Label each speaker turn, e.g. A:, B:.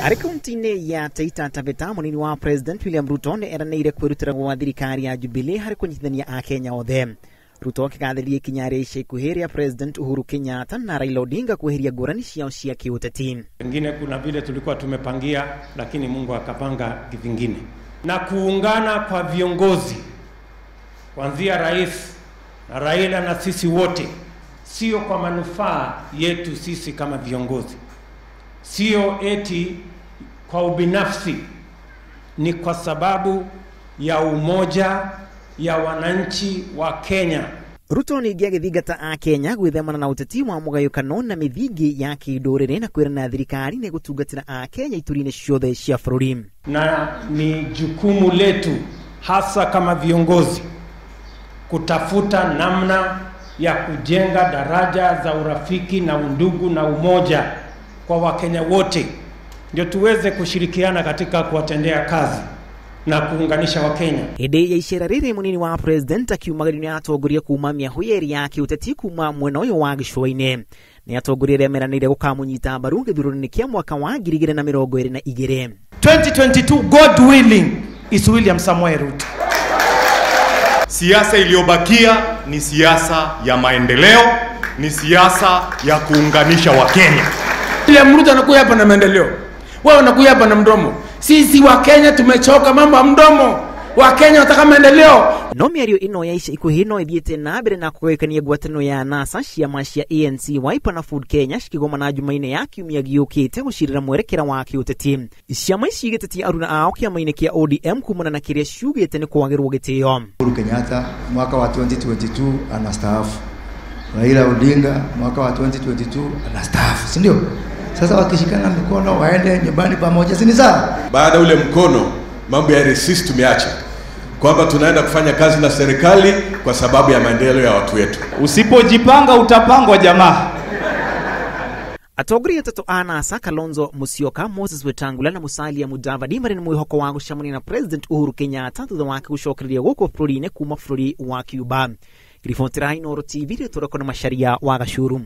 A: Arikaunti ya Taita Taveta munini wa President William Ruto ne eranĩire kwĩrutĩra gwa thirikari ya Jubilee harĩ kũnyitithania Akenya othe. Ruto akĩgathĩrĩria ikinya rĩa ica ikuhĩ rĩa President Uhuru Kenyatta na Raila Odinga kweheria ngũrani ciao cia kiũteti.
B: Pengine kuna vile tulikuwa tumepangia, lakini Mungu akapanga vingine. Na kuungana kwa viongozi kuanzia rais na Raila na sisi wote, sio kwa manufaa yetu sisi kama viongozi, sio eti kwa ubinafsi, ni kwa sababu ya umoja ya wananchi wa Kenya.
A: Ruto ni agĩthingata a Kenya gwĩthemana na ũteti wa mũgayũkano na mĩthingi ya kĩndũrĩrĩ na kwĩrana thirikari nĩ gũtungatĩra a Kenya ituri-inĩ ciothe cia bũrũri.
B: Na ni jukumu letu hasa kama viongozi kutafuta namna ya kujenga daraja za urafiki na undugu na umoja kwa Wakenya wote, ndio tuweze kushirikiana katika kuwatendea kazi na kuunganisha Wakenya.
A: Hĩndĩ ya icera rĩrĩ munini wa President akiumagĩrio nĩ atongoria kuma mĩahũ yerĩ ya kĩũteti kuma mwena ũyũ wa gĩcũa-inĩ. Nĩ atongoria arĩa meranĩire gũkamũnyita mbaru gĩthurano-inĩ kĩa mwaka wa 2022.
C: 2022, God willing, is William Samoei Ruto.
D: Siasa iliyobakia ni siasa ya maendeleo, ni siasa ya kuunganisha Wakenya.
C: William Ruto anakuja hapa na maendeleo, wewe unakuja hapa na mdomo. Sisi wa Kenya tumechoka mambo ya mdomo. Wa Kenya wanataka maendeleo.
A: No mĩario ĩno ya ica ikuhĩ no ĩthiĩte na mbere na kũgayũkania ngwatanĩro ya NASA ciama cia ANC, Wiper na Ford Kenya cikĩgomana Jumaine ya kiumia gĩũkĩte gũcirĩra mwerekera wa kĩũteti. Ciama ici igĩtetia aruna ao kĩama-inĩ kĩa ODM kumana na kĩrĩa ciugĩte nĩ kwagĩrwo gĩtĩo.
E: Uhuru Kenyatta mwaka wa 2022 anastaafu. Raila Odinga mwaka wa 2022 anastaafu, si ndio? Sasa wakishikana mikono waende nyumbani pamoja, si ni sawa?
F: Baada ule mkono mambo ya resist tumeacha, kwamba tunaenda kufanya kazi na serikali kwa sababu ya maendeleo ya watu wetu.
C: Usipojipanga utapangwa jamaa.
A: Atongoria atatũ a NASA Kalonzo Musyoka, Moses Wetangula na Musalia Mudavadi marĩ na mwĩhoko wa gũcemania na President Uhuru Kenyatta thutha wake gũcokereria gũkũ bũrũri-inĩ kuma bũrũri wa Cuba. Riboti ya Inooro TV rĩtũrako na Macharia wa Gachuru.